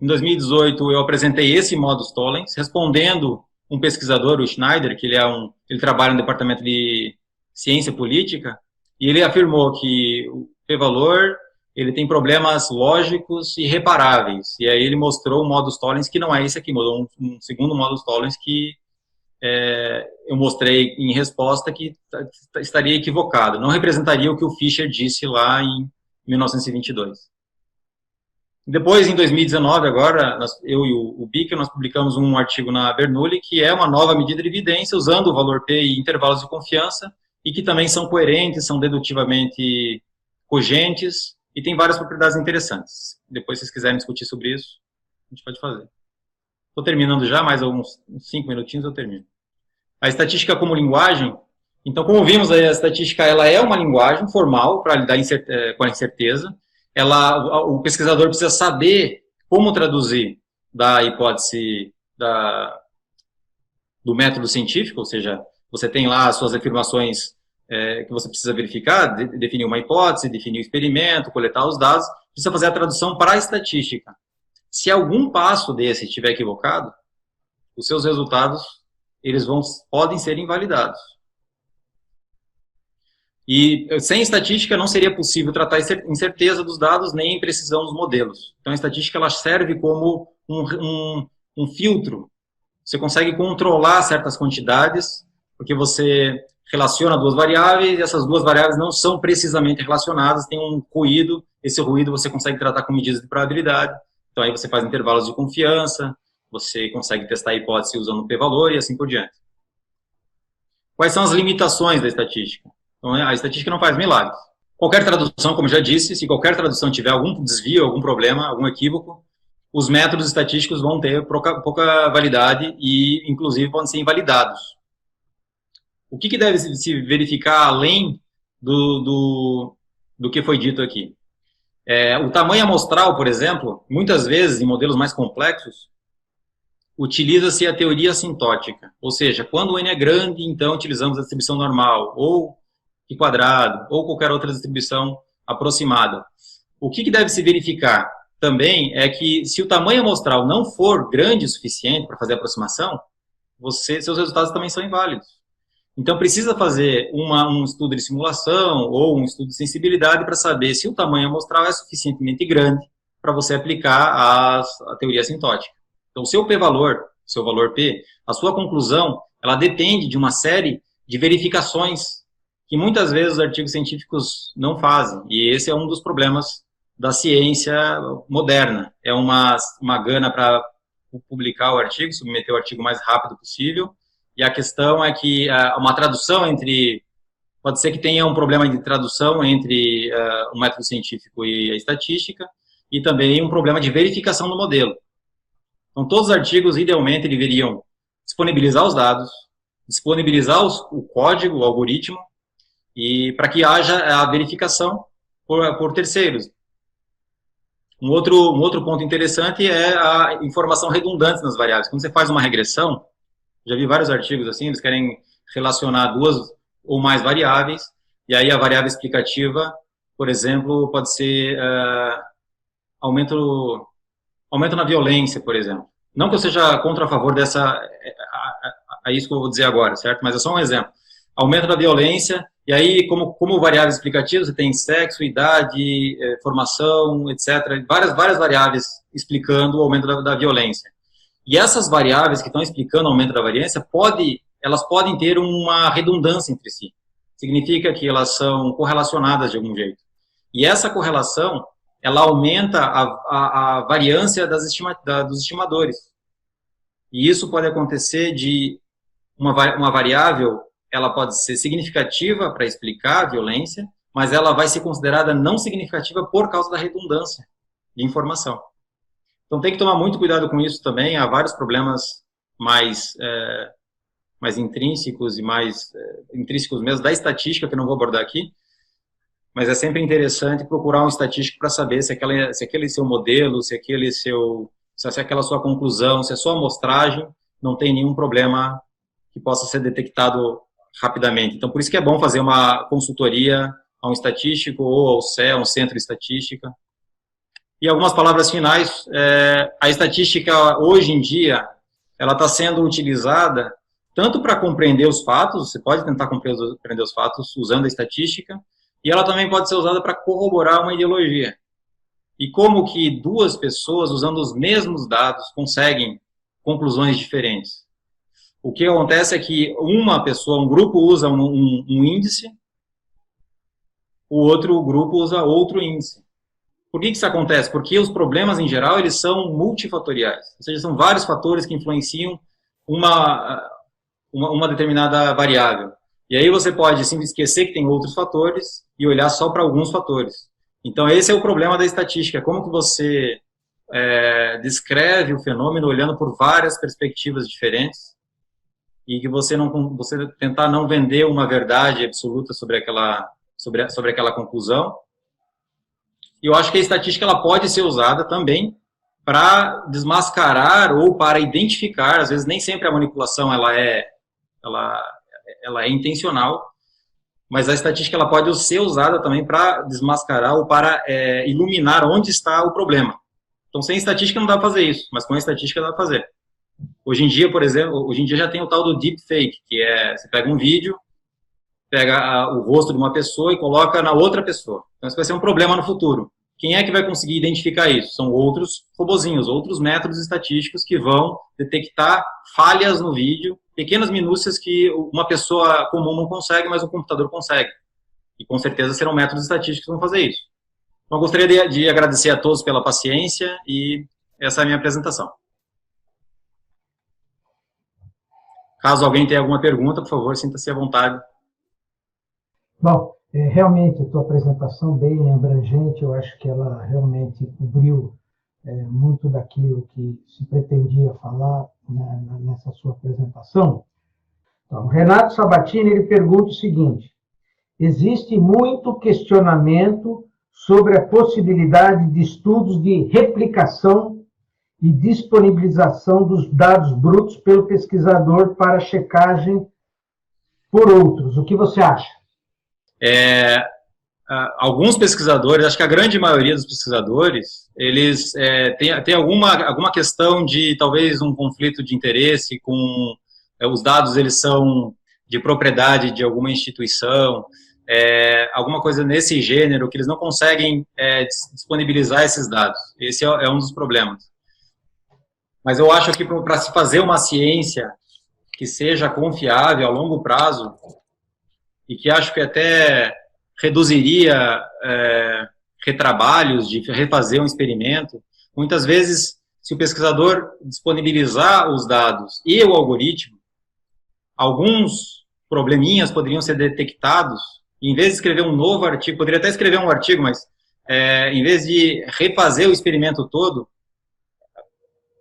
Em 2018, eu apresentei esse modus tollens, respondendo um pesquisador, o Schneider, que ele trabalha no departamento de ciência política, e ele afirmou que o p-valor ele tem problemas lógicos irreparáveis. E aí ele mostrou um modus tollens que não é esse aqui, mostrou um segundo modus tollens que eu mostrei em resposta que estaria equivocado. Não representaria o que o Fisher disse lá em 1922. Depois, em 2019, agora, eu e o Bicker, nós publicamos um artigo na Bernoulli, que é uma nova medida de evidência, usando o valor P e intervalos de confiança, e que também são coerentes, são dedutivamente cogentes, e tem várias propriedades interessantes. Depois, se vocês quiserem discutir sobre isso, a gente pode fazer. Estou terminando já, mais uns 5 minutinhos eu termino. A estatística como linguagem, então, como vimos, a estatística ela é uma linguagem formal para lidar com a incerteza. O pesquisador precisa saber como traduzir da hipótese do método científico, ou seja, você tem lá as suas afirmações que você precisa verificar, definir uma hipótese, definir o experimento, coletar os dados, precisa fazer a tradução para a estatística. Se algum passo desse estiver equivocado, os seus resultados podem ser invalidados. E sem estatística não seria possível tratar incerteza dos dados nem imprecisão dos modelos. Então a estatística ela serve como um filtro. Você consegue controlar certas quantidades, porque você relaciona duas variáveis e essas duas variáveis não são precisamente relacionadas, tem um ruído, esse ruído você consegue tratar com medidas de probabilidade. Então aí você faz intervalos de confiança, você consegue testar a hipótese usando o p-valor e assim por diante. Quais são as limitações da estatística? Então, a estatística não faz milagres. Qualquer tradução, como já disse, se qualquer tradução tiver algum desvio, algum problema, algum equívoco, os métodos estatísticos vão ter pouca validade e, inclusive, podem ser invalidados. O que deve se verificar além do que foi dito aqui? O tamanho amostral, por exemplo, muitas vezes, em modelos mais complexos, utiliza-se a teoria assintótica. Ou seja, quando o n é grande, então utilizamos a distribuição normal, ou de quadrado, ou qualquer outra distribuição aproximada. O que deve se verificar também é que, se o tamanho amostral não for grande o suficiente para fazer a aproximação, seus resultados também são inválidos. Então, precisa fazer um estudo de simulação ou um estudo de sensibilidade para saber se o tamanho amostral é suficientemente grande para você aplicar a teoria assintótica. Então, o seu p-valor, seu valor p, a sua conclusão, ela depende de uma série de verificações que muitas vezes os artigos científicos não fazem. E esse é um dos problemas da ciência moderna. É uma gana para publicar o artigo, submeter o artigo o mais rápido possível. E a questão é que uma tradução pode ser que tenha um problema de tradução entre o método científico e a estatística, e também um problema de verificação do modelo. Então, todos os artigos, idealmente, deveriam disponibilizar os dados, disponibilizar o código, o algoritmo, e para que haja a verificação por terceiros. Um outro ponto interessante é a informação redundante nas variáveis. Quando você faz uma regressão, já vi vários artigos assim, eles querem relacionar duas ou mais variáveis, e aí a variável explicativa, por exemplo, pode ser aumento na violência, por exemplo. Não que eu seja contra a favor isso que eu vou dizer agora, certo? Mas é só um exemplo. Aumento da violência, e aí, como variável explicativa, você tem sexo, idade, formação, etc. Várias variáveis explicando o aumento da violência. E essas variáveis que estão explicando o aumento da variância, elas podem ter uma redundância entre si. Significa que elas são correlacionadas de algum jeito. E essa correlação, ela aumenta a variância dos estimadores. E isso pode acontecer de uma variável, ela pode ser significativa para explicar a violência, mas ela vai ser considerada não significativa por causa da redundância de informação. Então tem que tomar muito cuidado com isso também. Há vários problemas mais intrínsecos e mais intrínsecos mesmo da estatística, que eu não vou abordar aqui, mas é sempre interessante procurar um estatístico para saber se aquele seu modelo, se aquela sua conclusão, se a sua amostragem não tem nenhum problema que possa ser detectado rapidamente. Então, por isso que é bom fazer uma consultoria a um estatístico ou ao CE, um centro de estatística. E algumas palavras finais, a estatística, hoje em dia, ela está sendo utilizada tanto para compreender os fatos, você pode tentar compreender os fatos usando a estatística, e ela também pode ser usada para corroborar uma ideologia. E como que duas pessoas, usando os mesmos dados, conseguem conclusões diferentes. O que acontece é que uma pessoa, um grupo usa um índice, o outro grupo usa outro índice. Por que isso acontece? Porque os problemas, em geral, eles são multifatoriais. Ou seja, são vários fatores que influenciam uma determinada variável. E aí você pode simplesmente esquecer que tem outros fatores e olhar só para alguns fatores. Então, esse é o problema da estatística. Como que você descreve o fenômeno olhando por várias perspectivas diferentes e que você tentar não vender uma verdade absoluta sobre aquela conclusão. E eu acho que a estatística ela pode ser usada também para desmascarar ou para identificar, às vezes nem sempre a manipulação ela é intencional, mas a estatística ela pode ser usada também para desmascarar ou para iluminar onde está o problema. Então, sem estatística não dá para fazer isso, mas com a estatística dá para fazer. Hoje em dia, por exemplo, já tem o tal do deepfake, que você pega um vídeo, pega o rosto de uma pessoa e coloca na outra pessoa. Então, isso vai ser um problema no futuro. Quem é que vai conseguir identificar isso? São outros robozinhos, outros métodos estatísticos que vão detectar falhas no vídeo, pequenas minúcias que uma pessoa comum não consegue, mas o computador consegue. E com certeza serão métodos estatísticos que vão fazer isso. Então, eu gostaria de agradecer a todos pela paciência e essa é a minha apresentação. Caso alguém tenha alguma pergunta, por favor, sinta-se à vontade. Bom, realmente a tua apresentação bem abrangente, eu acho que ela realmente cobriu muito daquilo que se pretendia falar nessa sua apresentação. Então, Renato Sabatini, ele pergunta o seguinte: existe muito questionamento sobre a possibilidade de estudos de replicação e disponibilização dos dados brutos pelo pesquisador para checagem por outros. O que você acha? Alguns pesquisadores, acho que a grande maioria dos pesquisadores, eles têm alguma questão de talvez um conflito de interesse com os dados, eles são de propriedade de alguma instituição, alguma coisa nesse gênero, que eles não conseguem disponibilizar esses dados. Esse é um dos problemas. Mas eu acho que para se fazer uma ciência que seja confiável a longo prazo, e que acho que até reduziria retrabalhos de refazer um experimento, muitas vezes, se o pesquisador disponibilizar os dados e o algoritmo, alguns probleminhas poderiam ser detectados, e em vez de escrever um novo artigo, poderia até escrever um artigo, mas em vez de refazer o experimento todo,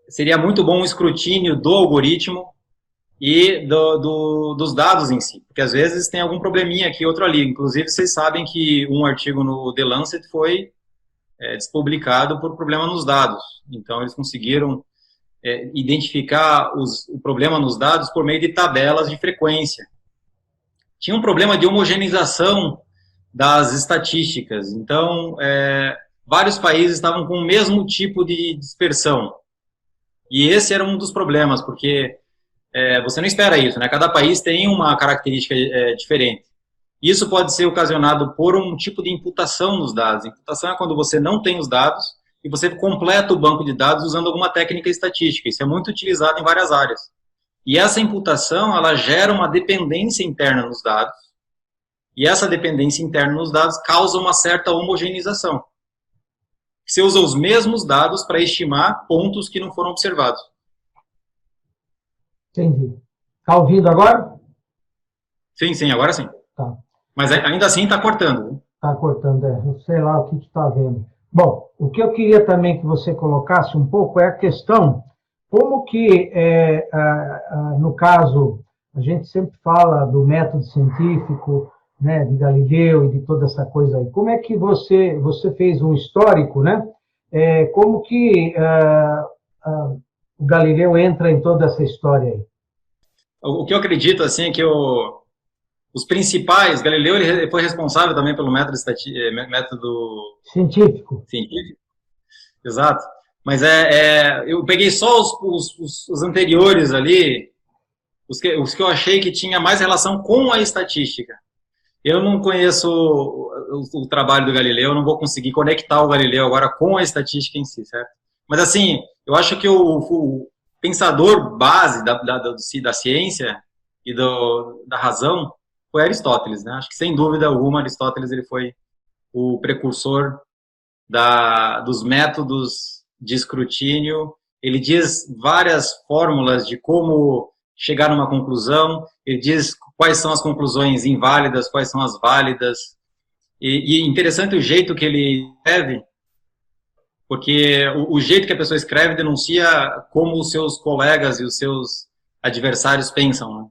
seria muito bom um escrutínio do algoritmo e dos dados em si, porque às vezes tem algum probleminha aqui, outro ali. Inclusive, vocês sabem que um artigo no The Lancet foi despublicado por problema nos dados. Então, eles conseguiram identificar o problema nos dados por meio de tabelas de frequência. Tinha um problema de homogeneização das estatísticas. Então, vários países estavam com o mesmo tipo de dispersão. E esse era um dos problemas, porque você não espera isso, né? Cada país tem uma característica diferente. Isso pode ser ocasionado por um tipo de imputação nos dados. Imputação é quando você não tem os dados e você completa o banco de dados usando alguma técnica estatística. Isso é muito utilizado em várias áreas. E essa imputação, ela gera uma dependência interna nos dados. E essa dependência interna nos dados causa uma certa homogeneização. Você usa os mesmos dados para estimar pontos que não foram observados. Entendi. Está ouvindo agora? Sim, agora sim. Tá. Mas ainda assim está cortando. Está cortando, eu sei lá o que está vendo. Bom, o que eu queria também que você colocasse um pouco é a questão, como que, no caso, a gente sempre fala do método científico, né, de Galileu e de toda essa coisa aí. Como é que você fez um histórico, né? Como que o Galileu entra em toda essa história aí? O que eu acredito, assim, é que os principais, Galileu ele foi responsável também pelo método Científico. científico, exato, mas eu peguei só os anteriores ali, os que eu achei que tinha mais relação com a estatística. Eu não conheço o trabalho do Galileu, eu não vou conseguir conectar o Galileu agora com a estatística em si, certo? Mas, assim, eu acho que o pensador base da ciência e da razão foi Aristóteles, né? Acho que, sem dúvida alguma, Aristóteles ele foi o precursor dos métodos de escrutínio. Ele diz várias fórmulas de como chegar numa conclusão, ele diz quais são as conclusões inválidas, quais são as válidas, e interessante o jeito que ele escreve, porque o jeito que a pessoa escreve denuncia como os seus colegas e os seus adversários pensam, né?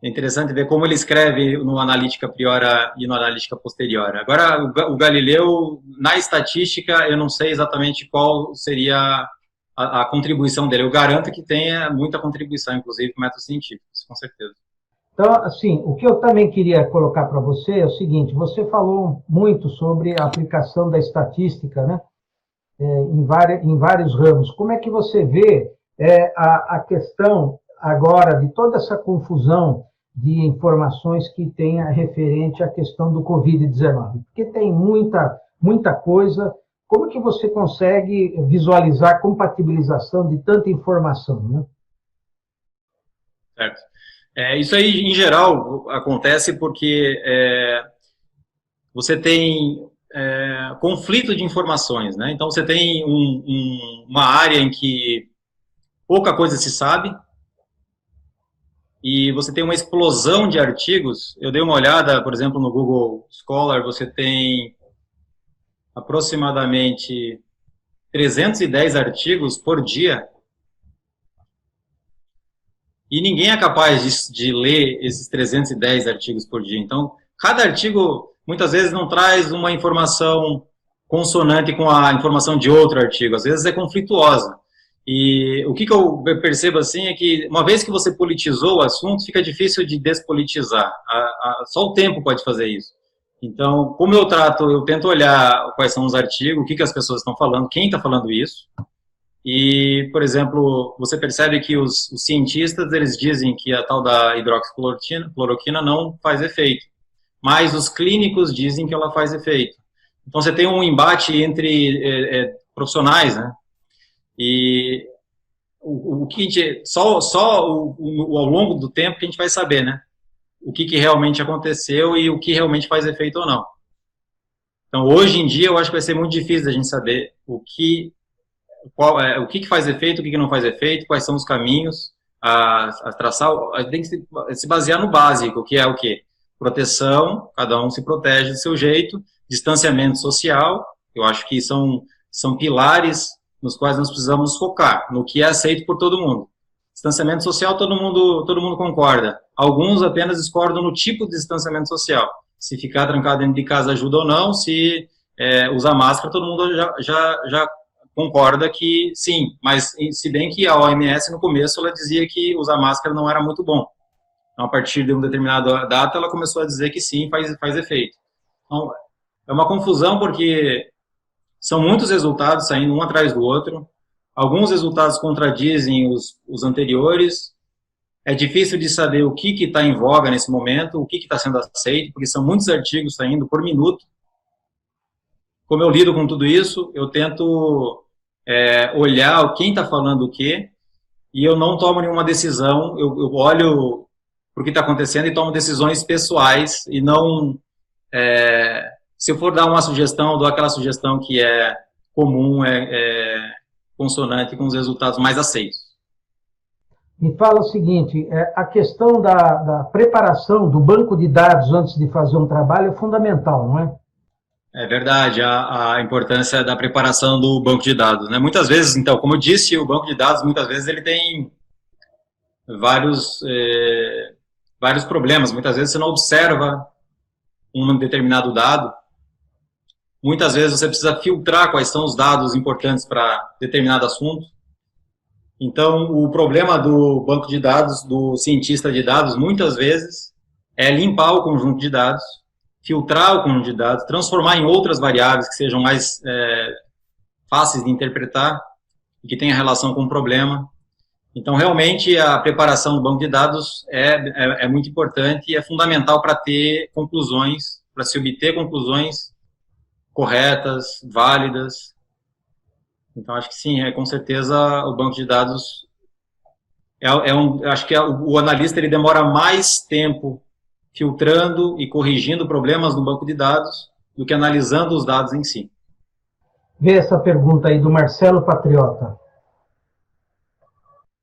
É interessante ver como ele escreve no Analítica Priora e no Analítica Posteriora. Agora, o Galileu, na estatística, eu não sei exatamente qual seria a contribuição dele. Eu garanto que tenha muita contribuição, inclusive, com métodos científicos, com certeza. Então, assim, o que eu também queria colocar para você é o seguinte: você falou muito sobre a aplicação da estatística, né, em vários ramos. Como é que você vê a questão agora de toda essa confusão de informações que tem referente à questão do Covid-19? Porque tem muita coisa. Como é que você consegue visualizar a compatibilização de tanta informação, né? Certo. Isso aí, em geral, acontece porque você tem conflito de informações, né? Então, você tem uma área em que pouca coisa se sabe e você tem uma explosão de artigos. Eu dei uma olhada, por exemplo, no Google Scholar, você tem aproximadamente 310 artigos por dia e ninguém é capaz de ler esses 310 artigos por dia. Então, cada artigo, muitas vezes, não traz uma informação consonante com a informação de outro artigo. Às vezes é conflituosa. E o que eu percebo, assim, é que uma vez que você politizou o assunto, fica difícil de despolitizar. Só o tempo pode fazer isso. Então, como eu tento olhar quais são os artigos, o que as pessoas estão falando, quem está falando isso. E, por exemplo, você percebe que os cientistas, eles dizem que a tal da hidroxicloroquina não faz efeito, mas os clínicos dizem que ela faz efeito. Então, você tem um embate entre profissionais, né? E o que a gente, ao longo do tempo que a gente vai saber, né? O que realmente aconteceu e o que realmente faz efeito ou não. Então, hoje em dia, eu acho que vai ser muito difícil a gente saber o que faz efeito, o que não faz efeito, quais são os caminhos a traçar. A gente tem que se basear no básico, que é o quê? Proteção, cada um se protege do seu jeito, distanciamento social, eu acho que são pilares nos quais nós precisamos focar, no que é aceito por todo mundo. Distanciamento social, todo mundo concorda. Alguns apenas discordam no tipo de distanciamento social. Se ficar trancado dentro de casa ajuda ou não, se usar máscara, todo mundo já concorda que sim, mas se bem que a OMS no começo ela dizia que usar máscara não era muito bom. Então, a partir de uma determinada data, ela começou a dizer que sim, faz efeito. Então, é uma confusão porque são muitos resultados saindo um atrás do outro. Alguns resultados contradizem os anteriores. É difícil de saber o que está em voga nesse momento, o que está sendo aceito, porque são muitos artigos saindo por minuto. Como eu lido com tudo isso, eu tento olhar quem está falando o quê, e eu não tomo nenhuma decisão, eu olho para o que está acontecendo e tomo decisões pessoais, e não, se eu for dar uma sugestão, eu dou aquela sugestão que é comum, consonante com os resultados mais aceitos. Me fala o seguinte, a questão da preparação do banco de dados antes de fazer um trabalho é fundamental, não é? É verdade, a importância da preparação do banco de dados, né? Muitas vezes, então, como eu disse, o banco de dados, muitas vezes, ele tem vários problemas. Muitas vezes você não observa um determinado dado, muitas vezes você precisa filtrar quais são os dados importantes para determinado assunto. Então, o problema do banco de dados, do cientista de dados, muitas vezes, é limpar o conjunto de dados, filtrar o conjunto de dados, transformar em outras variáveis que sejam mais fáceis de interpretar e que tenham relação com o problema. Então, realmente, a preparação do banco de dados é muito importante e é fundamental para ter conclusões, para se obter conclusões corretas, válidas. Então, acho que sim, com certeza o banco de dados acho que o analista ele demora mais tempo filtrando e corrigindo problemas no banco de dados do que analisando os dados em si. Vê essa pergunta aí do Marcelo Patriota.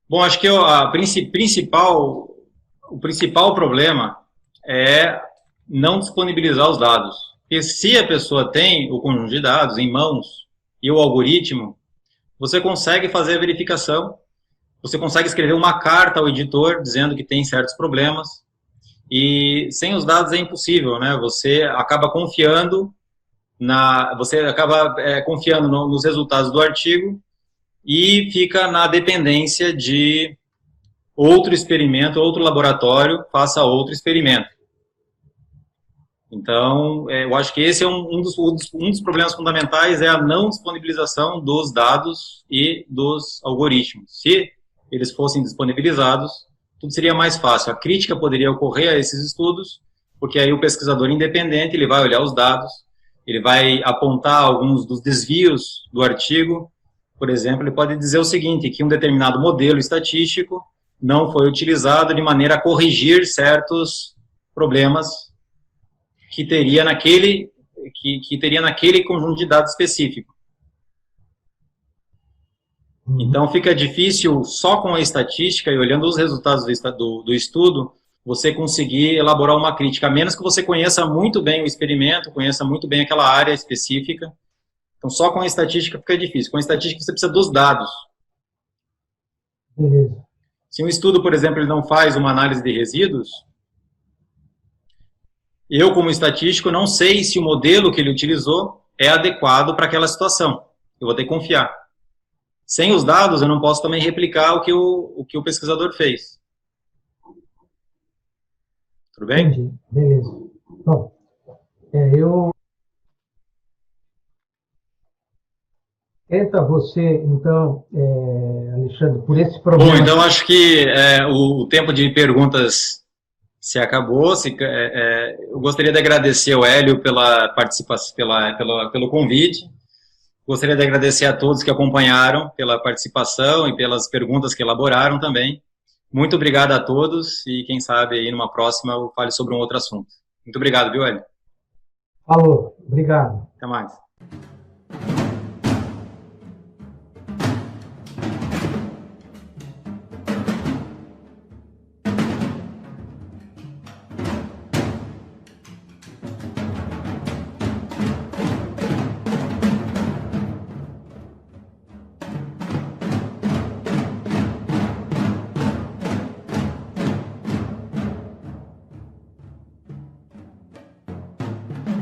Bom, acho que o principal problema é não disponibilizar os dados. Porque se a pessoa tem o conjunto de dados em mãos e o algoritmo, você consegue fazer a verificação, você consegue escrever uma carta ao editor dizendo que tem certos problemas, e sem os dados é impossível, né? Você acaba confiando nos resultados do artigo e fica na dependência de outro experimento, outro laboratório faça outro experimento. Então, eu acho que esse é um dos problemas fundamentais, é a não disponibilização dos dados e dos algoritmos. Se eles fossem disponibilizados, tudo seria mais fácil. A crítica poderia ocorrer a esses estudos, porque aí o pesquisador independente, ele vai olhar os dados, ele vai apontar alguns dos desvios do artigo. Por exemplo, ele pode dizer o seguinte, que um determinado modelo estatístico não foi utilizado de maneira a corrigir certos problemas que teria naquele conjunto de dados específico. Então, fica difícil, só com a estatística e olhando os resultados do estudo, você conseguir elaborar uma crítica, a menos que você conheça muito bem o experimento, conheça muito bem aquela área específica. Então, só com a estatística fica difícil. Com a estatística, você precisa dos dados. Beleza. Se um estudo, por exemplo, ele não faz uma análise de resíduos, eu, como estatístico, não sei se o modelo que ele utilizou é adequado para aquela situação. Eu vou ter que confiar. Sem os dados, eu não posso também replicar o que o pesquisador fez. Tudo bem? Entendi. Beleza. Bom, Tenta você, então, Alexandre, por esse problema... Bom, então acho que o tempo de perguntas se acabou. Eu gostaria de agradecer ao Hélio pela participação, pelo convite. Gostaria de agradecer a todos que acompanharam pela participação e pelas perguntas que elaboraram também. Muito obrigado a todos e quem sabe aí numa próxima eu fale sobre um outro assunto. Muito obrigado, viu, Hélio? Falou, obrigado. Até mais.